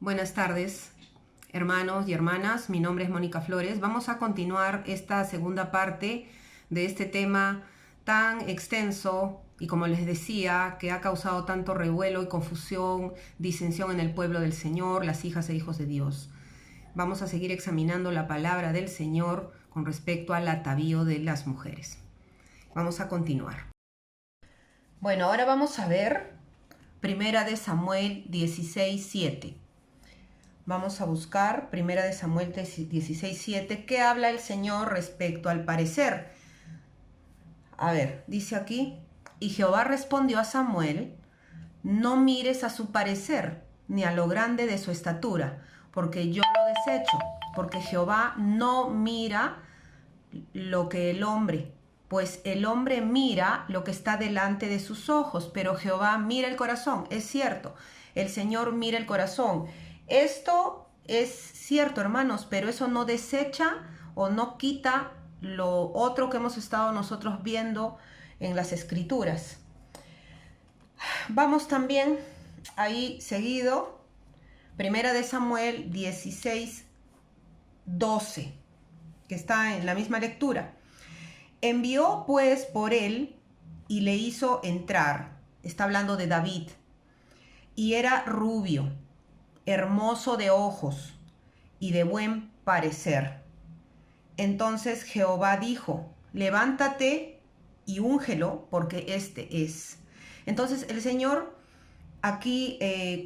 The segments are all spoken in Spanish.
Buenas tardes, hermanos y hermanas. Mi nombre es Mónica Flores. Vamos a continuar esta segunda parte de este tema tan extenso y, como les decía, que ha causado tanto revuelo y confusión, disensión en el pueblo del Señor, las hijas e hijos de Dios. Vamos a seguir examinando la palabra del Señor con respecto al atavío de las mujeres. Vamos a continuar. Bueno, ahora vamos a ver Primera de Samuel 16:7. Vamos a buscar Primera de Samuel 16:7, ¿qué habla el Señor respecto al parecer? A ver, dice aquí: y Jehová respondió a Samuel: no mires a su parecer, ni a lo grande de su estatura, porque yo lo desecho, porque Jehová no mira lo que el hombre, pues el hombre mira lo que está delante de sus ojos, pero Jehová mira el corazón. Es cierto, el Señor mira el corazón. Esto es cierto, hermanos, pero eso no desecha o no quita lo otro que hemos estado nosotros viendo en las Escrituras. Vamos también ahí seguido, Primera de Samuel 16:12, que está en la misma lectura. Envió pues por él y le hizo entrar. Está hablando de David. Y era rubio, hermoso de ojos y de buen parecer. Entonces Jehová dijo: levántate y úngelo, porque este es. Entonces el Señor aquí,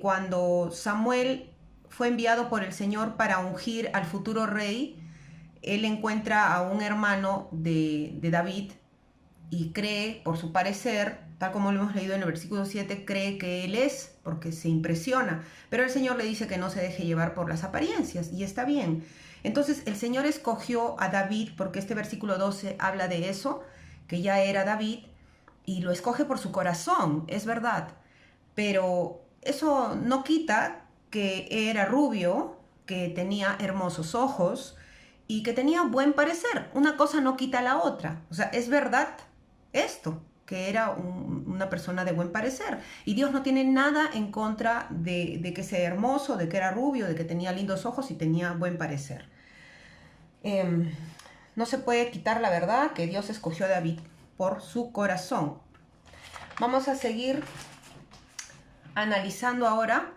cuando Samuel fue enviado por el Señor para ungir al futuro rey, él encuentra a un hermano de David y cree, por su parecer, tal como lo hemos leído en el versículo 7, cree que él es, porque se impresiona. Pero el Señor le dice que no se deje llevar por las apariencias, y está bien. Entonces el Señor escogió a David, porque este versículo 12 habla de eso, que ya era David, y lo escoge por su corazón, es verdad. Pero eso no quita que era rubio, que tenía hermosos ojos y que tenía buen parecer. Una cosa no quita la otra. O sea, es verdad esto, que era una persona de buen parecer. Y Dios no tiene nada en contra de que sea hermoso, de que era rubio, de que tenía lindos ojos y tenía buen parecer. No se puede quitar la verdad que Dios escogió a David por su corazón. Vamos a seguir analizando ahora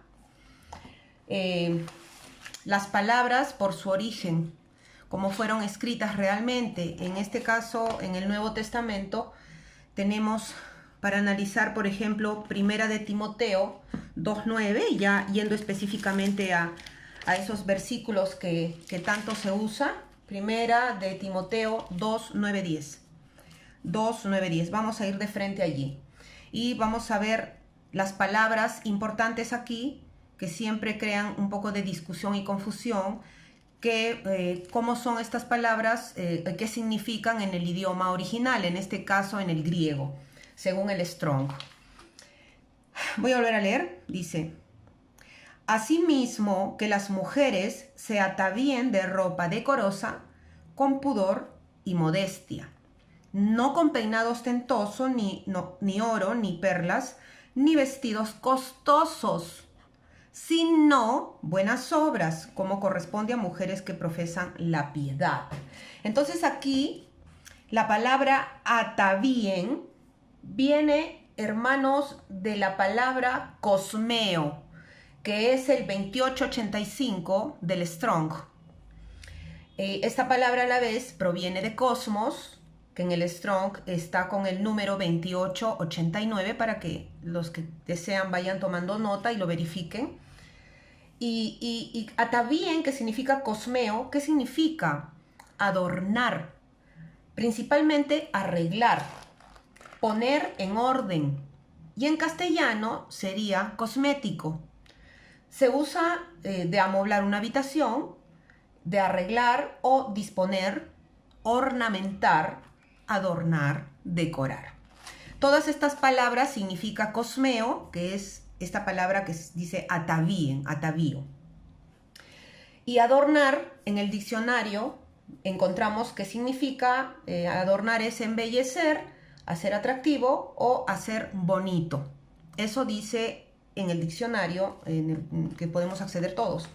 las palabras por su origen, cómo fueron escritas realmente. En este caso, en el Nuevo Testamento, tenemos para analizar, por ejemplo, Primera de Timoteo 2:9, ya yendo específicamente a esos versículos que tanto se usa. Primera de Timoteo 2:9-10. 2:9-10. Vamos a ir de frente allí. Y vamos a ver las palabras importantes aquí, que siempre crean un poco de discusión y confusión, cómo son estas palabras, qué significan en el idioma original, en este caso en el griego, según el Strong. Voy a volver a leer. Dice: asimismo que las mujeres se atavíen de ropa decorosa, con pudor y modestia, no con peinado ostentoso, ni oro, ni perlas, ni vestidos costosos, sino buenas obras, como corresponde a mujeres que profesan la piedad. Entonces aquí la palabra atavíen viene, hermanos, de la palabra cosmeo, que es el 2885 del Strong. Esta palabra a la vez proviene de cosmos, que en el Strong está con el número 2889, para que los que desean vayan tomando nota y lo verifiquen. Y atavíen, que significa cosmeo, ¿qué significa? Adornar, principalmente arreglar, poner en orden. Y en castellano sería cosmético. Se usa de amoblar una habitación, de arreglar o disponer, ornamentar, adornar, decorar. Todas estas palabras significa cosmeo, que es esta palabra que dice atavíen, atavío. Y adornar, en el diccionario encontramos que significa, adornar es embellecer, hacer atractivo o hacer bonito. Eso dice en el diccionario que podemos acceder todos.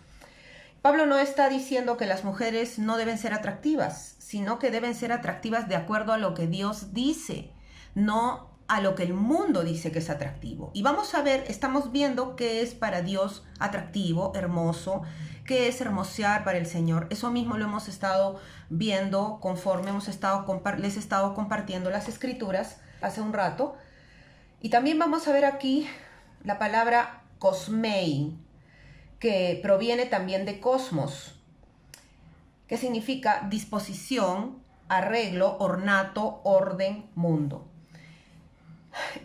Pablo no está diciendo que las mujeres no deben ser atractivas, sino que deben ser atractivas de acuerdo a lo que Dios dice, no a lo que el mundo dice que es atractivo. Y vamos a ver, estamos viendo qué es para Dios atractivo, hermoso, qué es hermosear para el Señor. Eso mismo lo hemos estado viendo conforme les he estado compartiendo las escrituras hace un rato. Y también vamos a ver aquí la palabra cosmei, que proviene también de cosmos, que significa disposición, arreglo, ornato, orden, mundo.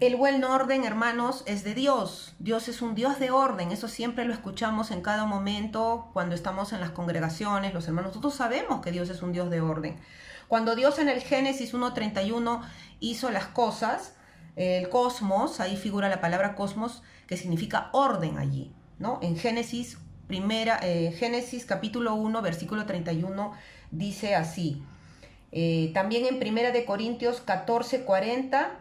El buen orden, hermanos, es de Dios. Dios es un Dios de orden. Eso siempre lo escuchamos en cada momento cuando estamos en las congregaciones. Los hermanos, nosotros sabemos que Dios es un Dios de orden. Cuando Dios en el Génesis 1:31 hizo las cosas, el cosmos, ahí figura la palabra cosmos, que significa orden allí, ¿no? En Génesis capítulo 1, versículo 31, dice así. También en 1 Corintios 14:40,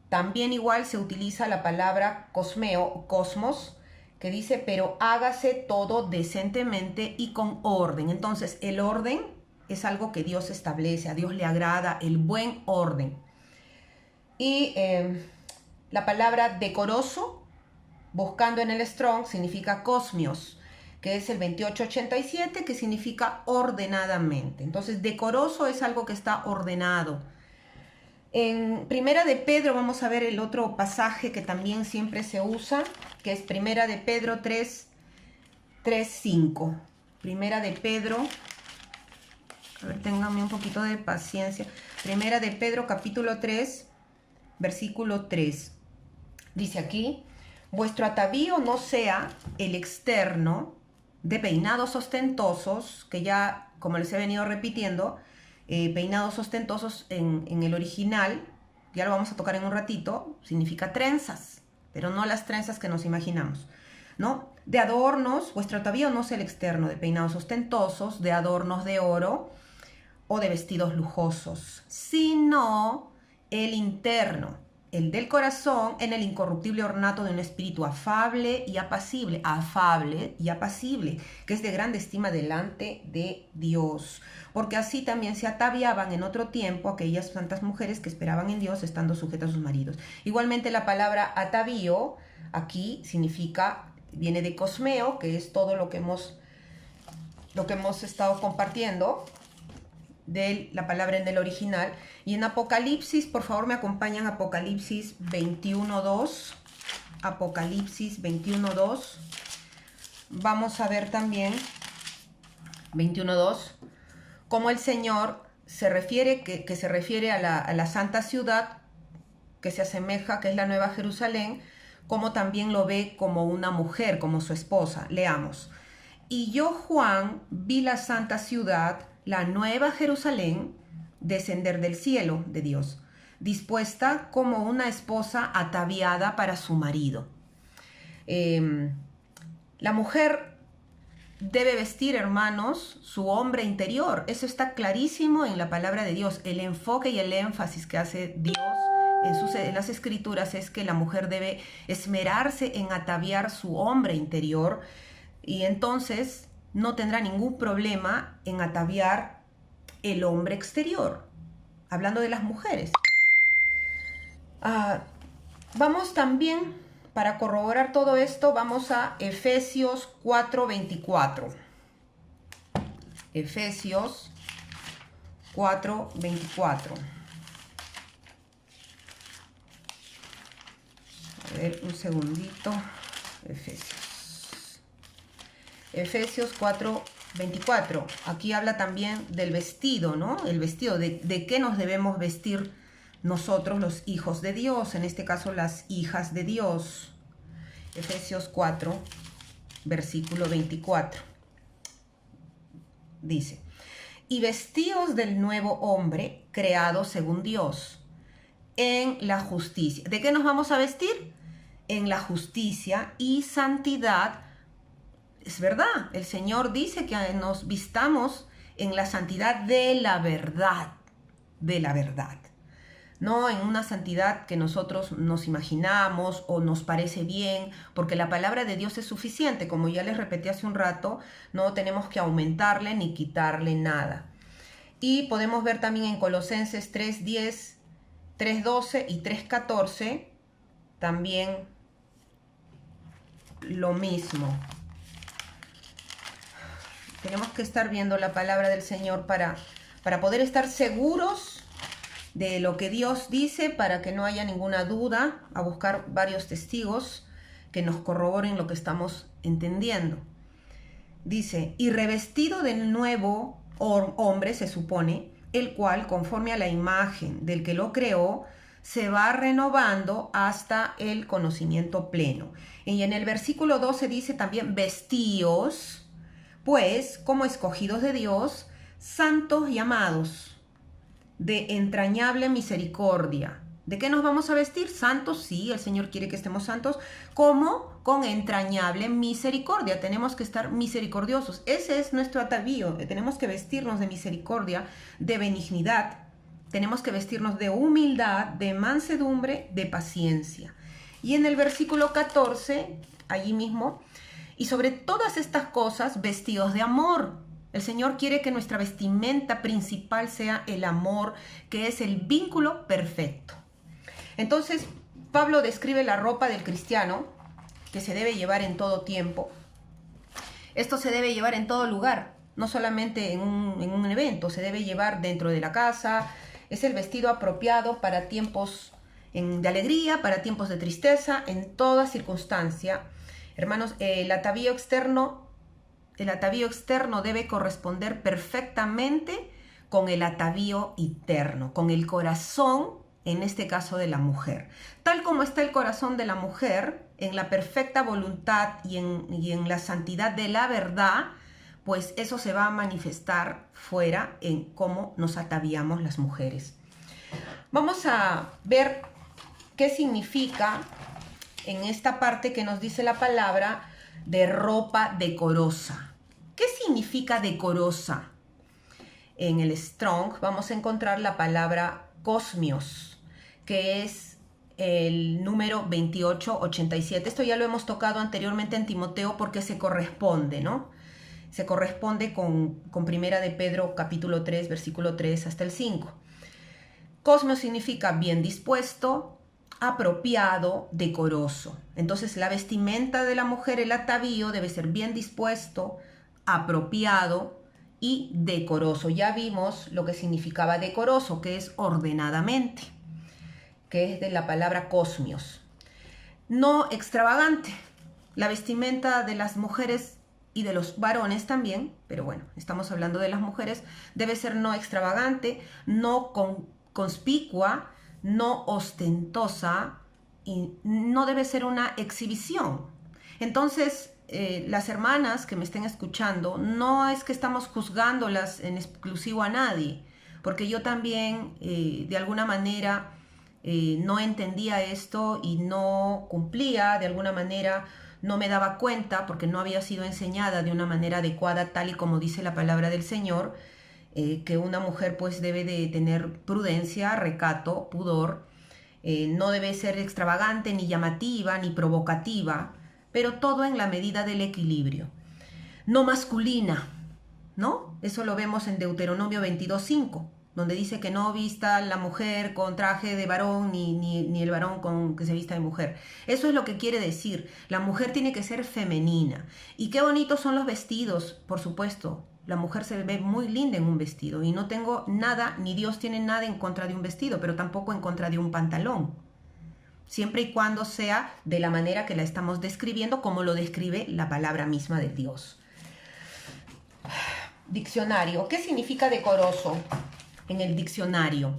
también igual se utiliza la palabra cosmeo, cosmos, que dice, pero hágase todo decentemente y con orden. Entonces, el orden es algo que Dios establece, a Dios le agrada el buen orden. Y la palabra decoroso, buscando en el Strong, significa cosmios, que es el 2887, que significa ordenadamente. Entonces, decoroso es algo que está ordenado. En Primera de Pedro vamos a ver el otro pasaje que también siempre se usa, que es Primera de Pedro 3:5. Primera de Pedro, a ver, ténganme un poquito de paciencia. Primera de Pedro capítulo 3, versículo 3. Dice aquí, vuestro atavío no sea el externo de peinados ostentosos, que ya, como les he venido repitiendo, peinados ostentosos en el original, ya lo vamos a tocar en un ratito, significa trenzas, pero no las trenzas que nos imaginamos, ¿no? De adornos, vuestro atavío no sea el externo de peinados ostentosos, de adornos de oro o de vestidos lujosos, sino el interno, el del corazón, en el incorruptible ornato de un espíritu afable y apacible, que es de grande estima delante de Dios. Porque así también se ataviaban en otro tiempo aquellas santas mujeres que esperaban en Dios estando sujetas a sus maridos. Igualmente la palabra atavío aquí viene de cosmeo, que es todo lo que hemos estado compartiendo de la palabra en el original. Y en Apocalipsis, por favor me acompañan, Apocalipsis 21:2. Apocalipsis 21:2. Vamos a ver también 21:2 cómo el Señor se refiere, que se refiere a la santa ciudad que se asemeja, que es la Nueva Jerusalén, como también lo ve como una mujer, como su esposa. Leamos. Y yo, Juan, vi la santa ciudad, la Nueva Jerusalén, descender del cielo de Dios, dispuesta como una esposa ataviada para su marido. La mujer debe vestir, hermanos, su hombre interior. Eso está clarísimo en la palabra de Dios. El enfoque y el énfasis que hace Dios en las escrituras es que la mujer debe esmerarse en ataviar su hombre interior, y entonces no tendrá ningún problema en ataviar el hombre exterior, hablando de las mujeres. Vamos también, para corroborar todo esto, vamos a Efesios 4:24. Efesios 4:24. A ver, un segundito. Efesios 4:24. Aquí habla también del vestido, ¿no? El vestido, de qué nos debemos vestir nosotros, los hijos de Dios, en este caso las hijas de Dios. Efesios 4, versículo 24. Dice, y vestíos del nuevo hombre, creado según Dios, en la justicia. ¿De qué nos vamos a vestir? En la justicia y santidad. Es verdad, el Señor dice que nos vistamos en la santidad de la verdad, no en una santidad que nosotros nos imaginamos o nos parece bien, porque la palabra de Dios es suficiente, como ya les repetí hace un rato, no tenemos que aumentarle ni quitarle nada. Y podemos ver también en Colosenses 3:10, 3:12 y 3:14 también lo mismo. Tenemos que estar viendo la palabra del Señor para poder estar seguros de lo que Dios dice, para que no haya ninguna duda, a buscar varios testigos que nos corroboren lo que estamos entendiendo. Dice, y revestido del nuevo hombre, se supone, el cual, conforme a la imagen del que lo creó, se va renovando hasta el conocimiento pleno. Y en el versículo 12 dice también, vestíos, pues, como escogidos de Dios, santos y amados, de entrañable misericordia. ¿De qué nos vamos a vestir? Santos, sí, el Señor quiere que estemos santos. ¿Cómo? Con entrañable misericordia. Tenemos que estar misericordiosos. Ese es nuestro atavío. Tenemos que vestirnos de misericordia, de benignidad. Tenemos que vestirnos de humildad, de mansedumbre, de paciencia. Y en el versículo 14, allí mismo, y sobre todas estas cosas, vestidos de amor. El Señor quiere que nuestra vestimenta principal sea el amor, que es el vínculo perfecto. Entonces, Pablo describe la ropa del cristiano, que se debe llevar en todo tiempo. Esto se debe llevar en todo lugar, no solamente en un evento, se debe llevar dentro de la casa. Es el vestido apropiado para tiempos de alegría, para tiempos de tristeza, en toda circunstancia. Hermanos, el atavío externo debe corresponder perfectamente con el atavío interno, con el corazón, en este caso de la mujer. Tal como está el corazón de la mujer, en la perfecta voluntad y en la santidad de la verdad, pues eso se va a manifestar fuera en cómo nos ataviamos las mujeres. Vamos a ver qué significa en esta parte que nos dice la palabra de ropa decorosa. ¿Qué significa decorosa? En el Strong vamos a encontrar la palabra cosmios, que es el número 2887. Esto ya lo hemos tocado anteriormente en Timoteo porque se corresponde, ¿no? Se corresponde con Primera de Pedro capítulo 3, versículo 3 hasta el 5. Cosmos significa bien dispuesto, apropiado, decoroso. Entonces la vestimenta de la mujer, el atavío, debe ser bien dispuesto, apropiado y decoroso. Ya vimos lo que significaba decoroso, que es ordenadamente, que es de la palabra cosmios. No extravagante. La vestimenta de las mujeres y de los varones también, pero bueno, estamos hablando de las mujeres, debe ser no extravagante, no conspicua, no ostentosa, y no debe ser una exhibición. Entonces, las hermanas que me estén escuchando, no es que estamos juzgándolas en exclusivo a nadie, porque yo también de alguna manera no entendía esto y no cumplía, de alguna manera no me daba cuenta porque no había sido enseñada de una manera adecuada, tal y como dice la palabra del Señor, que una mujer pues debe de tener prudencia, recato, pudor, no debe ser extravagante, ni llamativa, ni provocativa, pero todo en la medida del equilibrio. No masculina, ¿no? Eso lo vemos en Deuteronomio 22:5, donde dice que no vista la mujer con traje de varón, ni el varón con que se vista de mujer. Eso es lo que quiere decir. La mujer tiene que ser femenina. Y qué bonitos son los vestidos, por supuesto. La mujer se ve muy linda en un vestido y no tengo nada, ni Dios tiene nada en contra de un vestido, pero tampoco en contra de un pantalón. Siempre y cuando sea de la manera que la estamos describiendo, como lo describe la palabra misma de Dios. Diccionario. ¿Qué significa decoroso? En el diccionario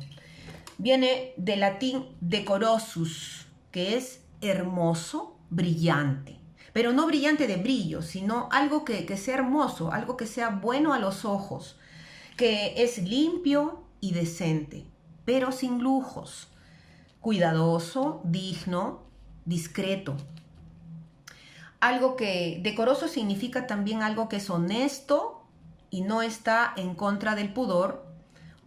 viene del latín decorosus, que es hermoso, brillante. Pero no brillante de brillo, sino algo que sea hermoso, algo que sea bueno a los ojos, que es limpio y decente, pero sin lujos, cuidadoso, digno, discreto. Algo que decoroso significa también algo que es honesto y no está en contra del pudor,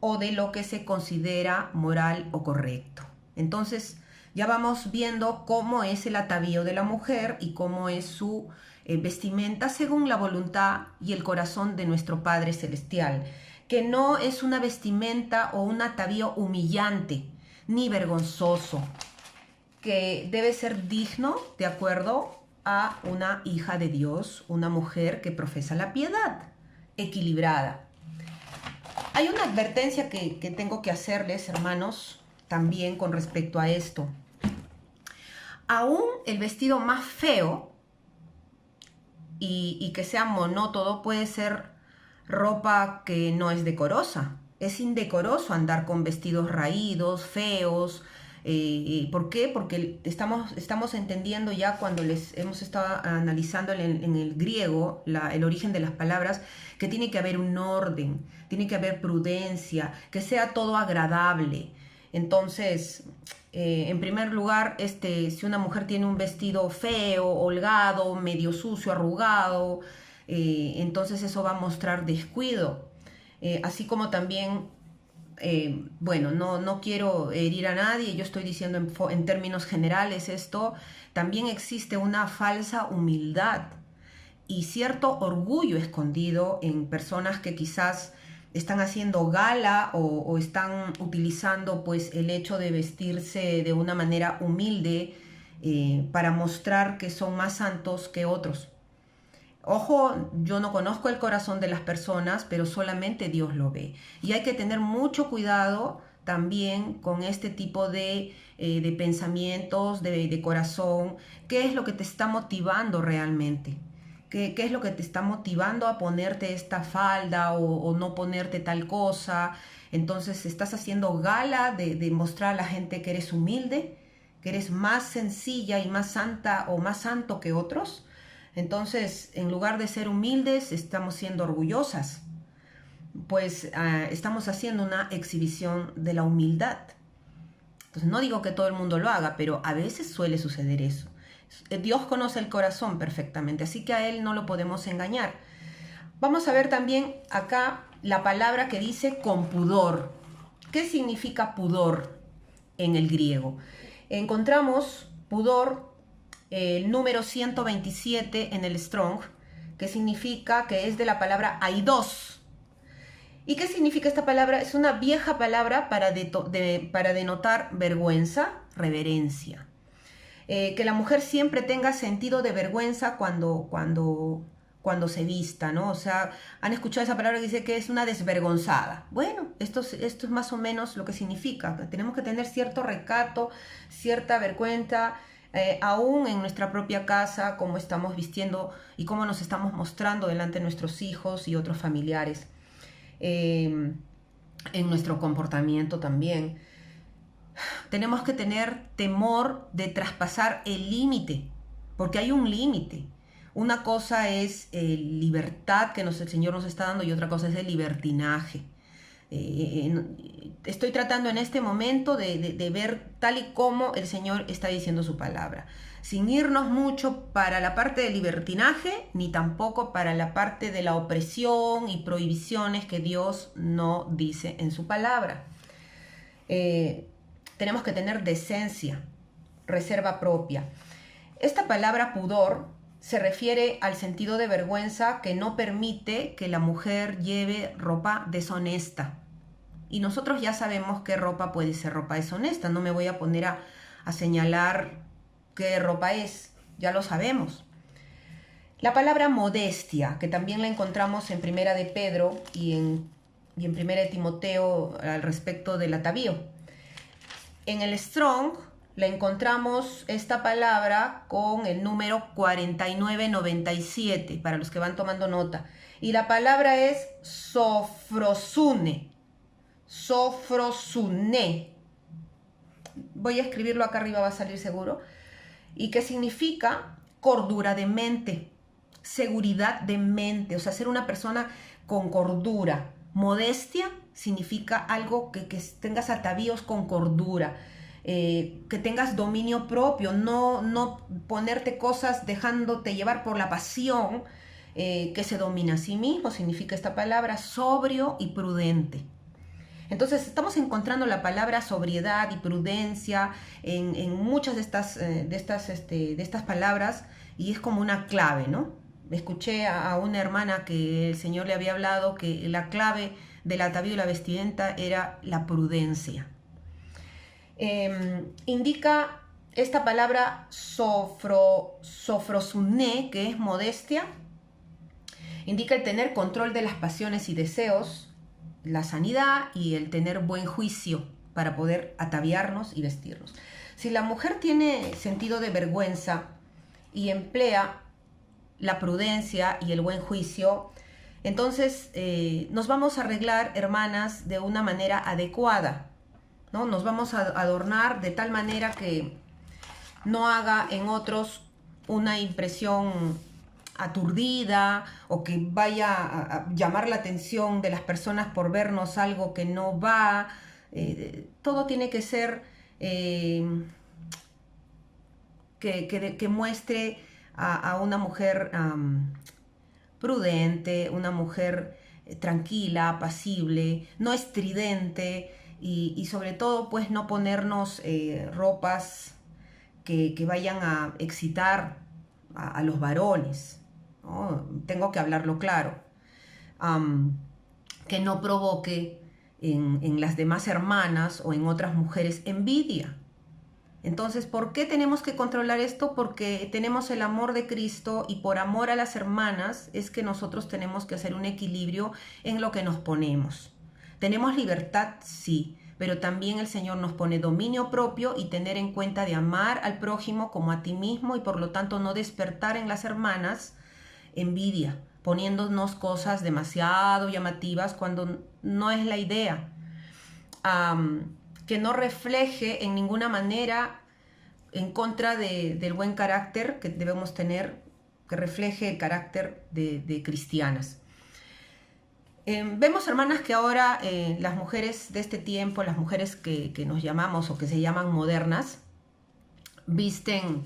o de lo que se considera moral o correcto. Entonces, ya vamos viendo cómo es el atavío de la mujer y cómo es su vestimenta según la voluntad y el corazón de nuestro Padre Celestial, que no es una vestimenta o un atavío humillante ni vergonzoso, que debe ser digno de acuerdo a una hija de Dios, una mujer que profesa la piedad, equilibrada. Hay una advertencia que tengo que hacerles, hermanos, también con respecto a esto. Aún el vestido más feo y que sea monótono puede ser ropa que no es decorosa. Es indecoroso andar con vestidos raídos, feos. ¿Por qué? Porque estamos entendiendo ya cuando les hemos estado analizando en el griego el origen de las palabras, que tiene que haber un orden, tiene que haber prudencia, que sea todo agradable. Entonces, en primer lugar, si una mujer tiene un vestido feo, holgado, medio sucio, arrugado, entonces eso va a mostrar descuido. Así como también, bueno, no quiero herir a nadie, yo estoy diciendo en términos generales esto, también existe una falsa humildad y cierto orgullo escondido en personas que quizás están haciendo gala o están utilizando pues el hecho de vestirse de una manera humilde para mostrar que son más santos que otros. Ojo, yo no conozco el corazón de las personas, pero solamente Dios lo ve. Y hay que tener mucho cuidado también con este tipo de pensamientos, de corazón. ¿Qué es lo que te está motivando realmente? ¿Qué es lo que te está motivando a ponerte esta falda o no ponerte tal cosa? Entonces, ¿estás haciendo gala de mostrar a la gente que eres humilde, que eres más sencilla y más santa o más santo que otros? Entonces, en lugar de ser humildes, estamos siendo orgullosas, pues estamos haciendo una exhibición de la humildad. Entonces, no digo que todo el mundo lo haga, pero a veces suele suceder eso. Dios conoce el corazón perfectamente, así que a Él no lo podemos engañar. Vamos a ver también acá la palabra que dice con pudor. ¿Qué significa pudor en el griego? Encontramos pudor, el número 127 en el Strong, que significa, que es de la palabra aidos. ¿Y qué significa esta palabra? Es una vieja palabra para denotar vergüenza, reverencia. Que la mujer siempre tenga sentido de vergüenza cuando se vista, ¿no? O sea, han escuchado esa palabra que dice que es una desvergonzada. Bueno, esto es más o menos lo que significa. Tenemos que tener cierto recato, cierta vergüenza, aún en nuestra propia casa, cómo estamos vistiendo y cómo nos estamos mostrando delante de nuestros hijos y otros familiares, en nuestro comportamiento también. Tenemos que tener temor de traspasar el límite, porque hay un límite. Una cosa es libertad que el Señor nos está dando y otra cosa es el libertinaje. Estoy tratando en este momento de ver tal y como el Señor está diciendo su palabra, sin irnos mucho para la parte del libertinaje, ni tampoco para la parte de la opresión y prohibiciones que Dios no dice en su palabra. Tenemos que tener decencia, reserva propia. Esta palabra pudor se refiere al sentido de vergüenza que no permite que la mujer lleve ropa deshonesta. Y nosotros ya sabemos qué ropa puede ser ropa deshonesta. No me voy a poner a señalar qué ropa es. Ya lo sabemos. La palabra modestia, que también la encontramos en Primera de Pedro y en Primera de Timoteo al respecto del atavío. En el Strong la encontramos esta palabra con el número 4997, para los que van tomando nota. Y la palabra es sofrosune. Sofrosune. Voy a escribirlo acá arriba, va a salir seguro. Y que significa cordura de mente, seguridad de mente, o sea, ser una persona con cordura. Modestia significa algo que tengas atavíos con cordura. Que tengas dominio propio, no ponerte cosas dejándote llevar por la pasión, que se domina a sí mismo, significa esta palabra, sobrio y prudente. Entonces estamos encontrando la palabra sobriedad y prudencia en muchas de estas palabras, y es como una clave, ¿no? Escuché a una hermana que el Señor le había hablado que la clave del atavío y la vestimenta era la prudencia. Indica esta palabra sofrosuné, que es modestia, indica el tener control de las pasiones y deseos, la sanidad y el tener buen juicio para poder ataviarnos y vestirnos. Si la mujer tiene sentido de vergüenza y emplea la prudencia y el buen juicio, entonces nos vamos a arreglar, hermanas, de una manera adecuada, ¿no? Nos vamos a adornar de tal manera que no haga en otros una impresión aturdida o que vaya a llamar la atención de las personas por vernos algo que no va. Todo tiene que ser que muestre a una mujer prudente, una mujer tranquila, apacible, no estridente, y sobre todo pues no ponernos ropas que vayan a excitar a los varones, ¿no? Tengo que hablarlo claro, que no provoque en las demás hermanas o en otras mujeres envidia. Entonces, ¿por qué tenemos que controlar esto? Porque tenemos el amor de Cristo, y por amor a las hermanas es que nosotros tenemos que hacer un equilibrio en lo que nos ponemos. Tenemos libertad, sí, pero también el Señor nos pone dominio propio y tener en cuenta de amar al prójimo como a ti mismo, y por lo tanto no despertar en las hermanas envidia, poniéndonos cosas demasiado llamativas cuando no es la idea. Que no refleje en ninguna manera en contra del buen carácter que debemos tener, que refleje el carácter de cristianas. Vemos, hermanas, que ahora las mujeres de este tiempo, las mujeres que nos llamamos o que se llaman modernas, visten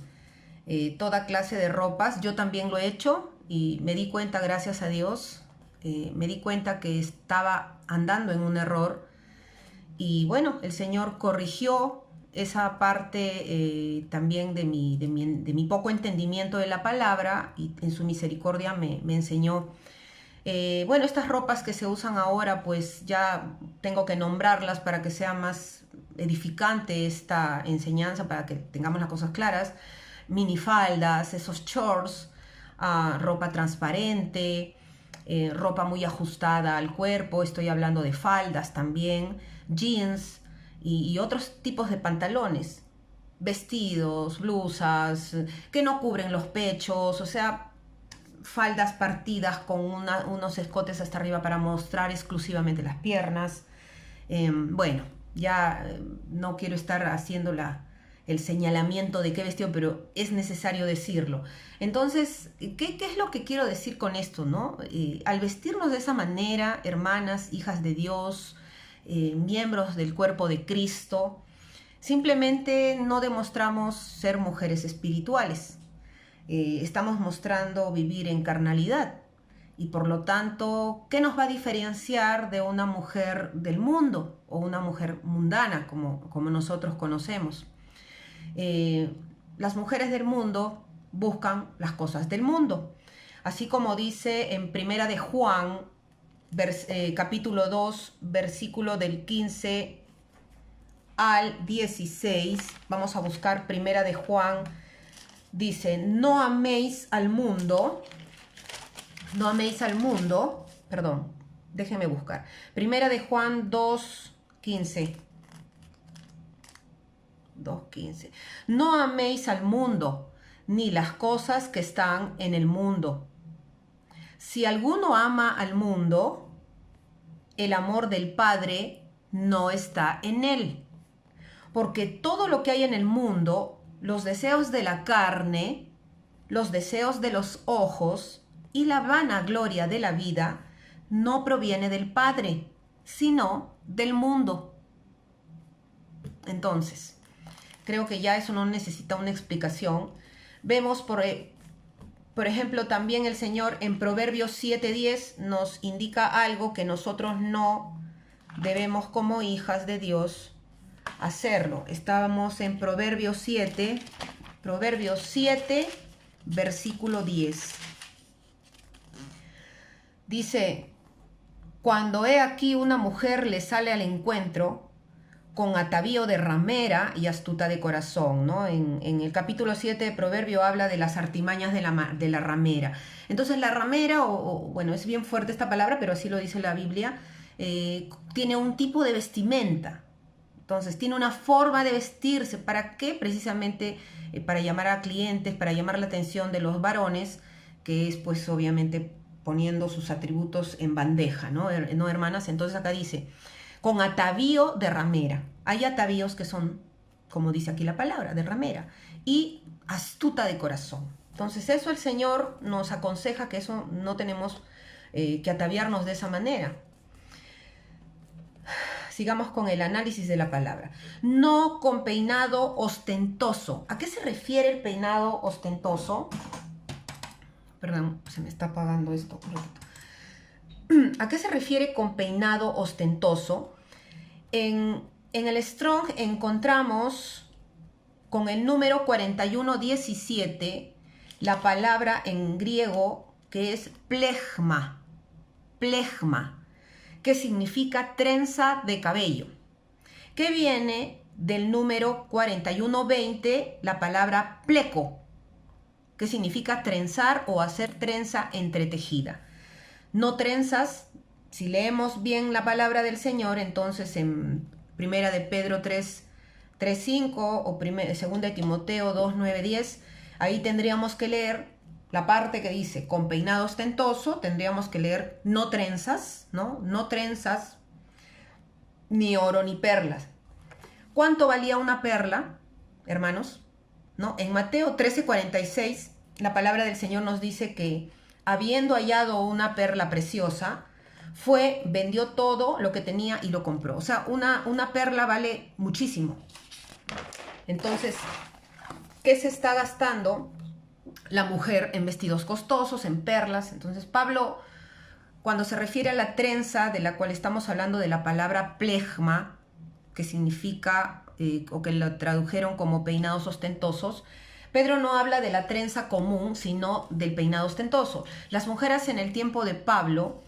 toda clase de ropas. Yo también lo he hecho y me di cuenta, gracias a Dios, me di cuenta que estaba andando en un error. Y bueno, el Señor corrigió esa parte también de mi poco entendimiento de la palabra, y en su misericordia me enseñó. Bueno, estas ropas que se usan ahora, pues ya tengo que nombrarlas para que sea más edificante esta enseñanza, para que tengamos las cosas claras. Minifaldas, esos shorts, ropa transparente, ropa muy ajustada al cuerpo, estoy hablando de faldas también, jeans y otros tipos de pantalones, vestidos, blusas que no cubren los pechos, o sea, faldas partidas con unos escotes hasta arriba para mostrar exclusivamente las piernas. Bueno, ya no quiero estar haciendo el señalamiento de qué vestido, pero es necesario decirlo. Entonces, ¿qué es lo que quiero decir con esto, no? Al vestirnos de esa manera, hermanas, hijas de Dios, miembros del cuerpo de Cristo, simplemente no demostramos ser mujeres espirituales. Estamos mostrando vivir en carnalidad, y por lo tanto, ¿qué nos va a diferenciar de una mujer del mundo o una mujer mundana como nosotros conocemos? Las mujeres del mundo buscan las cosas del mundo, así como dice en Primera de Juan, capítulo 2, versículo del 15 al 16. Vamos a buscar Primera de Juan. Dice: no améis al mundo, perdón, déjenme buscar. Primera de Juan 2:15. 2:15. No améis al mundo, ni las cosas que están en el mundo. Si alguno ama al mundo, el amor del Padre no está en él. Porque todo lo que hay en el mundo, los deseos de la carne, los deseos de los ojos y la vanagloria de la vida, no proviene del Padre, sino del mundo. Entonces, creo que ya eso no necesita una explicación. Vemos, por ejemplo, también el Señor en Proverbios 7:10 nos indica algo que nosotros no debemos como hijas de Dios hacerlo. Estábamos en Proverbios 7, versículo 10. Dice: cuando he aquí una mujer le sale al encuentro con atavío de ramera y astuta de corazón, ¿no? En el capítulo 7 de Proverbio habla de las artimañas de la ramera. Entonces la ramera, bueno, es bien fuerte esta palabra, pero así lo dice la Biblia, tiene un tipo de vestimenta. Entonces tiene una forma de vestirse. ¿Para qué? Precisamente para llamar a clientes, para llamar la atención de los varones, que es pues obviamente poniendo sus atributos en bandeja, ¿no? ¿No, hermanas? Entonces acá dice, con atavío de ramera. Hay atavíos que son, como dice aquí la palabra, de ramera. Y astuta de corazón. Entonces eso el Señor nos aconseja que eso no tenemos que ataviarnos de esa manera. Sigamos con el análisis de la palabra. No con peinado ostentoso. ¿A qué se refiere el peinado ostentoso? Perdón, se me está apagando esto un ratito. ¿A qué se refiere con peinado ostentoso? En el Strong encontramos con el número 4117 la palabra en griego que es plegma, que significa trenza de cabello, que viene del número 4120 la palabra pleco, que significa trenzar o hacer trenza entretejida. No trenzas, si leemos bien la palabra del Señor, entonces en Primera de Pedro 3:5 o Segunda de Timoteo 2:9-10, ahí tendríamos que leer la parte que dice con peinado ostentoso, tendríamos que leer no trenzas, ¿no? No trenzas, ni oro ni perlas. ¿Cuánto valía una perla, hermanos? ¿No? En Mateo 13:46, la palabra del Señor nos dice que habiendo hallado una perla preciosa, vendió todo lo que tenía y lo compró. O sea, una perla vale muchísimo. Entonces, ¿qué se está gastando la mujer en vestidos costosos, en perlas? Entonces, Pablo, cuando se refiere a la trenza de la cual estamos hablando, de la palabra plegma, que significa, o que lo tradujeron como peinados ostentosos, Pedro no habla de la trenza común, sino del peinado ostentoso. Las mujeres en el tiempo de Pablo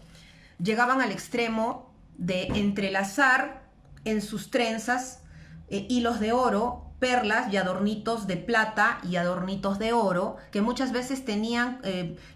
llegaban al extremo de entrelazar en sus trenzas hilos de oro, perlas y adornitos de plata y adornitos de oro, que muchas veces tenían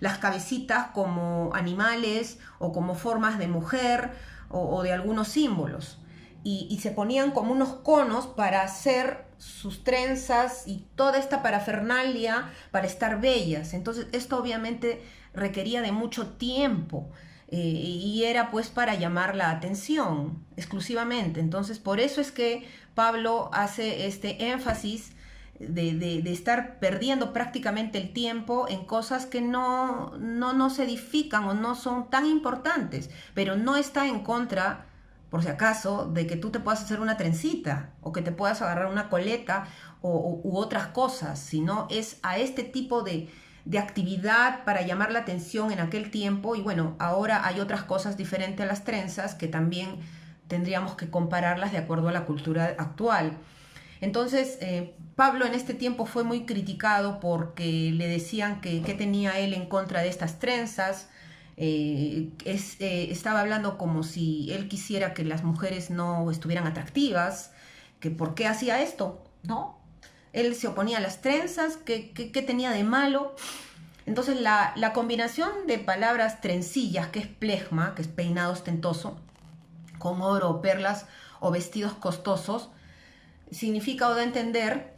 las cabecitas como animales o como formas de mujer o de algunos símbolos. Y se ponían como unos conos para hacer sus trenzas y toda esta parafernalia para estar bellas. Entonces esto obviamente requería de mucho tiempo y era pues para llamar la atención exclusivamente. Entonces por eso es que Pablo hace este énfasis de estar perdiendo prácticamente el tiempo en cosas que no se edifican o no son tan importantes, pero no está en contra, por si acaso, de que tú te puedas hacer una trencita o que te puedas agarrar una coleta u otras cosas, sino es a este tipo de actividad para llamar la atención en aquel tiempo. Y bueno, ahora hay otras cosas diferentes a las trenzas que también tendríamos que compararlas de acuerdo a la cultura actual. Entonces, Pablo en este tiempo fue muy criticado porque le decían que tenía él en contra de estas trenzas. Estaba hablando como si él quisiera que las mujeres no estuvieran atractivas, que por qué hacía esto, ¿no? Él se oponía a las trenzas, ¿qué tenía de malo? Entonces la combinación de palabras trencillas, que es plegma, que es peinado ostentoso, con oro o perlas o vestidos costosos, significa o da a entender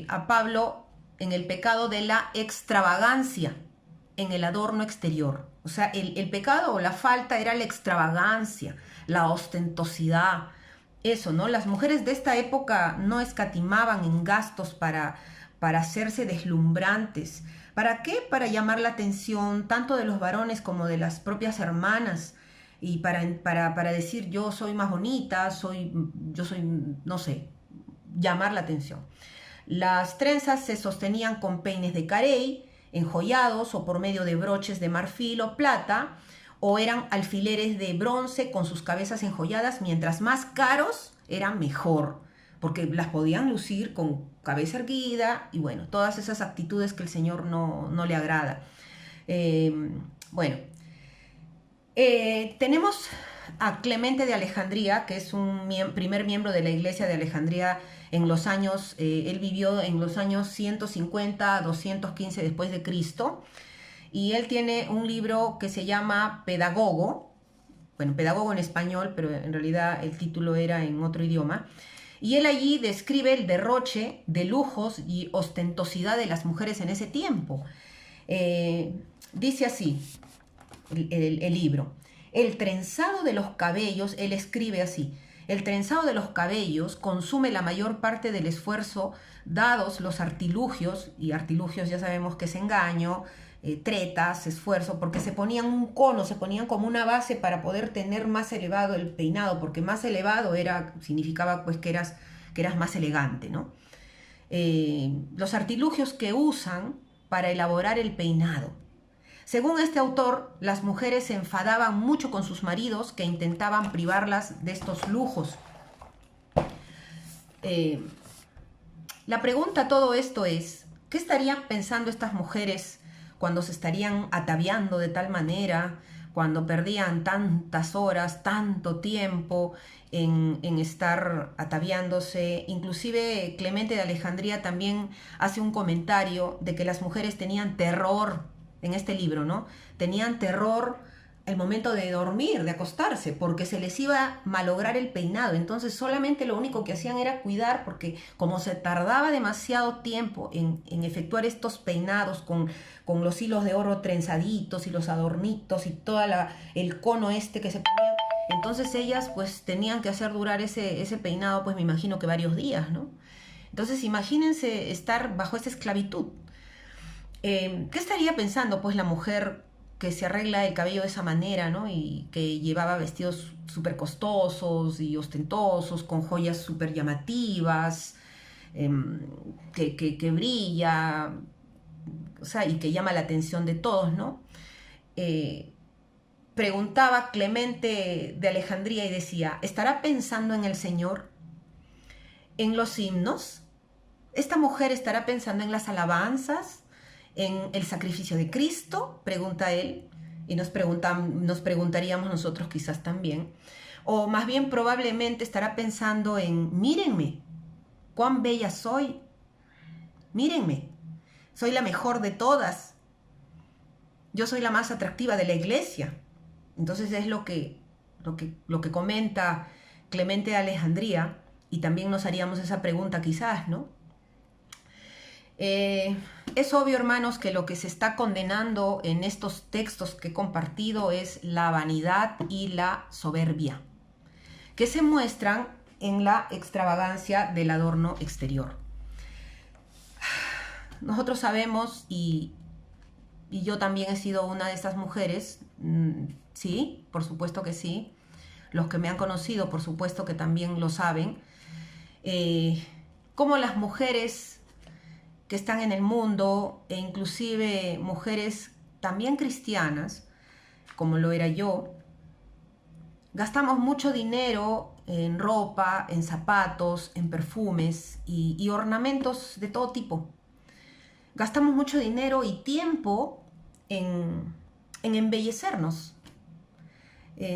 a Pablo en el pecado de la extravagancia en el adorno exterior. O sea, el pecado o la falta era la extravagancia, la ostentosidad, eso, ¿no? Las mujeres de esta época no escatimaban en gastos para hacerse deslumbrantes. ¿Para qué? Para llamar la atención tanto de los varones como de las propias hermanas y para decir yo soy más bonita, yo soy, no sé, llamar la atención. Las trenzas se sostenían con peines de carey, enjollados o por medio de broches de marfil o plata, o eran alfileres de bronce con sus cabezas enjolladas, mientras más caros eran mejor, porque las podían lucir con cabeza erguida y bueno, todas esas actitudes que el Señor no le agrada. Bueno, tenemos a Clemente de Alejandría, que es un primer miembro de la iglesia de Alejandría en los años, él vivió en los años 150 a 215 después de Cristo, y él tiene un libro que se llama Pedagogo, bueno, Pedagogo en español, pero en realidad el título era en otro idioma, y él allí describe el derroche de lujos y ostentosidad de las mujeres en ese tiempo. Dice así el libro: el trenzado de los cabellos, él escribe así: el trenzado de los cabellos consume la mayor parte del esfuerzo, dados los artilugios, y artilugios ya sabemos que es engaño, tretas, esfuerzo, porque se ponían un cono, se ponían como una base para poder tener más elevado el peinado, porque más elevado significaba pues que eras más elegante, ¿no? Los artilugios que usan para elaborar el peinado. Según este autor, las mujeres se enfadaban mucho con sus maridos que intentaban privarlas de estos lujos. La pregunta a todo esto es: ¿qué estarían pensando estas mujeres cuando se estarían ataviando de tal manera, cuando perdían tantas horas, tanto tiempo en estar ataviándose? Inclusive Clemente de Alejandría también hace un comentario de que las mujeres tenían terror, en este libro, ¿no? Tenían terror el momento de dormir, de acostarse, porque se les iba a malograr el peinado. Entonces solamente lo único que hacían era cuidar, porque como se tardaba demasiado tiempo en efectuar estos peinados con los hilos de oro trenzaditos y los adornitos y todo el cono que se ponía, entonces ellas pues tenían que hacer durar ese peinado, pues me imagino que varios días, ¿no? Entonces imagínense estar bajo esa esclavitud. ¿Qué estaría pensando pues la mujer que se arregla el cabello de esa manera, ¿no? Y que llevaba vestidos súper costosos y ostentosos, con joyas súper llamativas, que brilla, o sea, y que llama la atención de todos, ¿no? Preguntaba Clemente de Alejandría y decía: ¿estará pensando en el Señor, en los himnos? ¿Esta mujer estará pensando en las alabanzas, en el sacrificio de Cristo?, pregunta él, y nos preguntaríamos nosotros quizás también. O más bien probablemente estará pensando en: mírenme, cuán bella soy, mírenme, soy la mejor de todas, yo soy la más atractiva de la iglesia. Entonces es lo que comenta Clemente de Alejandría, y también nos haríamos esa pregunta quizás, ¿no? Es obvio, hermanos, que lo que se está condenando en estos textos que he compartido es la vanidad y la soberbia, que se muestran en la extravagancia del adorno exterior. Nosotros sabemos, y yo también he sido una de esas mujeres, sí, por supuesto que sí, los que me han conocido por supuesto que también lo saben, cómo las mujeres que están en el mundo, e inclusive mujeres también cristianas, como lo era yo, gastamos mucho dinero en ropa, en zapatos, en perfumes y ornamentos de todo tipo. Gastamos mucho dinero y tiempo en embellecernos.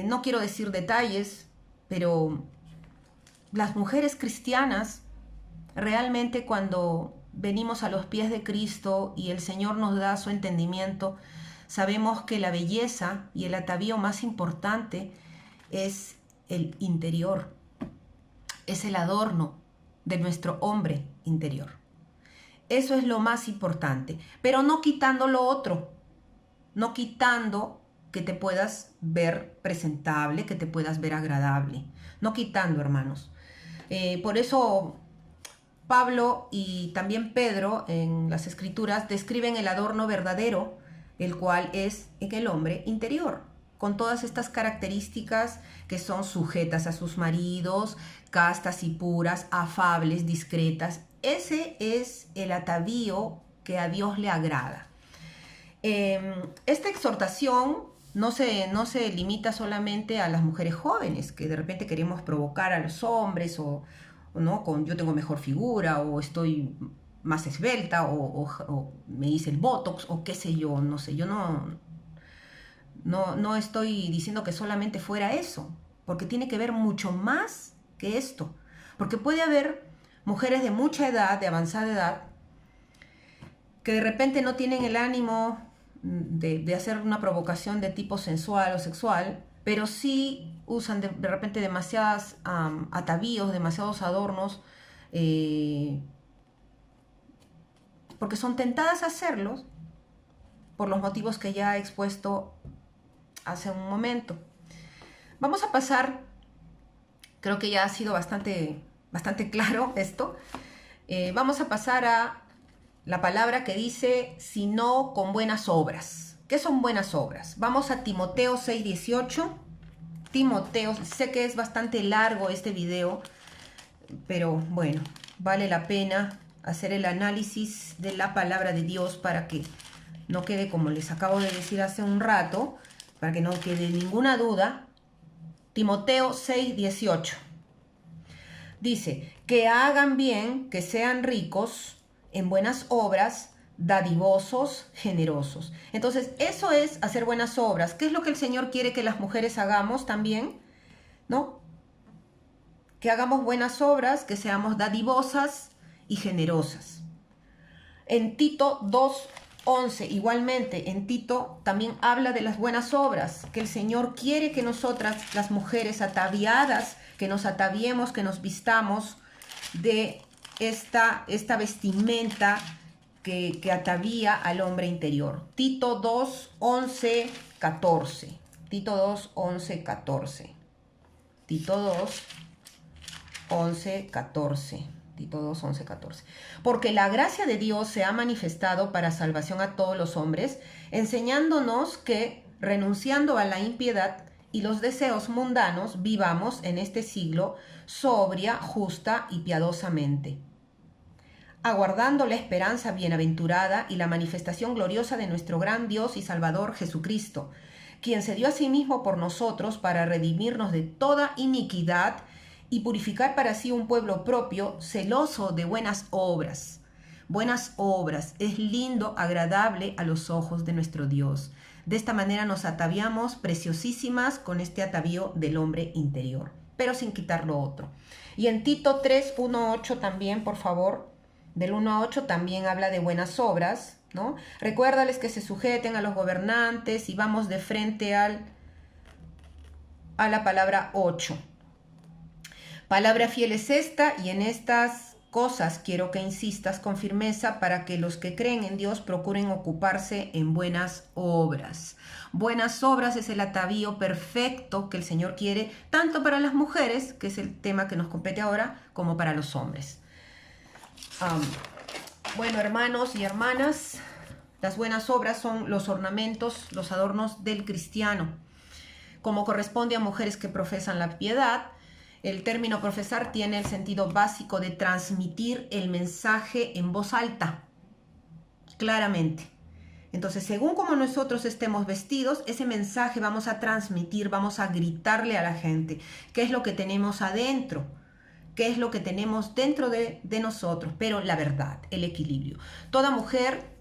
No quiero decir detalles, pero las mujeres cristianas realmente, cuando venimos a los pies de Cristo y el Señor nos da su entendimiento, sabemos que la belleza y el atavío más importante es el interior, es el adorno de nuestro hombre interior. Eso es lo más importante, pero no quitando lo otro, no quitando que te puedas ver presentable, que te puedas ver agradable, no quitando, hermanos. Por eso Pablo y también Pedro en las Escrituras describen el adorno verdadero, el cual es en el hombre interior, con todas estas características que son sujetas a sus maridos, castas y puras, afables, discretas. Ese es el atavío que a Dios le agrada. Esta exhortación no se limita solamente a las mujeres jóvenes, que de repente queremos provocar a los hombres o no, con yo tengo mejor figura o estoy más esbelta o me hice el botox o qué sé yo, no sé, yo no estoy diciendo que solamente fuera eso, porque tiene que ver mucho más que esto, porque puede haber mujeres de mucha edad, de avanzada edad, que de repente no tienen el ánimo de hacer una provocación de tipo sensual o sexual, pero sí usan de repente demasiados atavíos, demasiados adornos, porque son tentadas a hacerlos por los motivos que ya he expuesto hace un momento. Vamos a pasar, creo que ya ha sido bastante claro esto, vamos a pasar a la palabra que dice, sino con buenas obras. ¿Qué son buenas obras? Vamos a Timoteo 6:18. Timoteo, sé que es bastante largo este video, pero bueno, vale la pena hacer el análisis de la palabra de Dios para que no quede, como les acabo de decir hace un rato, para que no quede ninguna duda. Timoteo 6:18. Dice, que hagan bien, que sean ricos en buenas obras, dadivosos, generosos. Entonces, eso es hacer buenas obras. ¿Qué es lo que el Señor quiere que las mujeres hagamos también? ¿No? Que hagamos buenas obras, que seamos dadivosas y generosas. En Tito 2:11, igualmente, en Tito también habla de las buenas obras, que el Señor quiere que nosotras, las mujeres ataviadas, que nos ataviemos, que nos vistamos de esta vestimenta que atavía al hombre interior. Tito 2:11, 14. Tito 2:11, 14. Tito 2:11, 14. Tito 2:11, 14. Porque la gracia de Dios se ha manifestado para salvación a todos los hombres, enseñándonos que, renunciando a la impiedad y los deseos mundanos, vivamos en este siglo sobria, justa y piadosamente, aguardando la esperanza bienaventurada y la manifestación gloriosa de nuestro gran Dios y Salvador Jesucristo, quien se dio a sí mismo por nosotros para redimirnos de toda iniquidad y purificar para sí un pueblo propio, celoso de buenas obras. Buenas obras, es lindo, agradable a los ojos de nuestro Dios. De esta manera nos ataviamos preciosísimas con este atavío del hombre interior, pero sin quitar lo otro. Y en Tito 3:1-8 también, por favor, del 1-8 también habla de buenas obras, ¿no? Recuérdales que se sujeten a los gobernantes y vamos de frente a la palabra 8. Palabra fiel es esta, y en estas cosas quiero que insistas con firmeza para que los que creen en Dios procuren ocuparse en buenas obras. Buenas obras es el atavío perfecto que el Señor quiere, tanto para las mujeres, que es el tema que nos compete ahora, como para los hombres. Bueno, hermanos y hermanas, las buenas obras son los ornamentos, los adornos del cristiano. Como corresponde a mujeres que profesan la piedad, el término profesar tiene el sentido básico de transmitir el mensaje en voz alta, claramente. Entonces, según como nosotros estemos vestidos, ese mensaje vamos a transmitir, vamos a gritarle a la gente qué es lo que tenemos adentro, qué es lo que tenemos dentro de nosotros, pero la verdad, el equilibrio. Toda mujer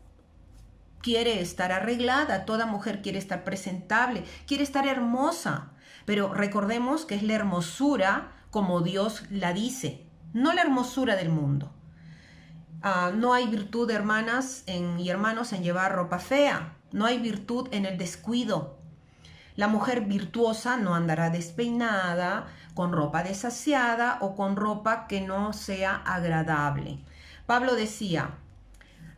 quiere estar arreglada, toda mujer quiere estar presentable, quiere estar hermosa, pero recordemos que es la hermosura como Dios la dice, no la hermosura del mundo. No hay virtud, hermanas y hermanos, en llevar ropa fea, no hay virtud en el descuido. La mujer virtuosa no andará despeinada, con ropa desaseada o con ropa que no sea agradable. Pablo decía,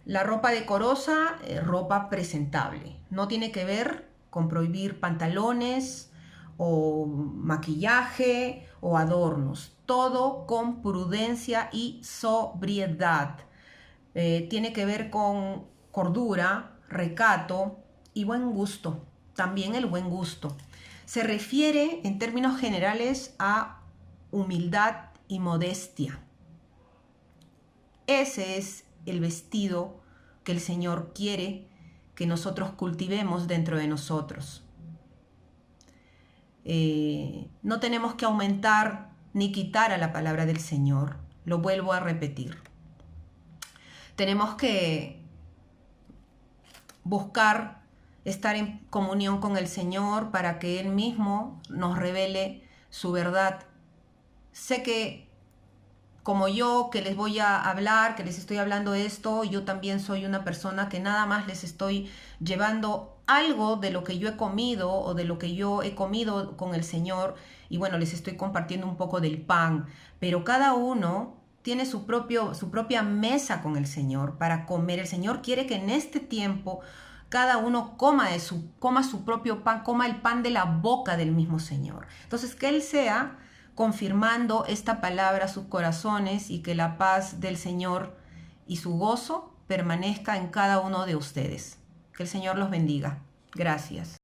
la ropa decorosa, ropa presentable. No tiene que ver con prohibir pantalones o maquillaje o adornos. Todo con prudencia y sobriedad. Tiene que ver con cordura, recato y buen gusto. También el buen gusto. Se refiere en términos generales a humildad y modestia. Ese es el vestido que el Señor quiere que nosotros cultivemos dentro de nosotros. No tenemos que aumentar ni quitar a la palabra del Señor. Lo vuelvo a repetir. Tenemos que buscar estar en comunión con el Señor para que Él mismo nos revele su verdad. Sé que como yo que les voy a hablar, que les estoy hablando esto, yo también soy una persona que nada más les estoy llevando algo de lo que yo he comido o de lo que yo he comido con el Señor, y bueno, les estoy compartiendo un poco del pan, pero cada uno tiene su propia mesa con el Señor para comer. El Señor quiere que en este tiempo cada uno coma su propio pan, coma el pan de la boca del mismo Señor. Entonces, que Él sea confirmando esta palabra a sus corazones y que la paz del Señor y su gozo permanezca en cada uno de ustedes. Que el Señor los bendiga. Gracias.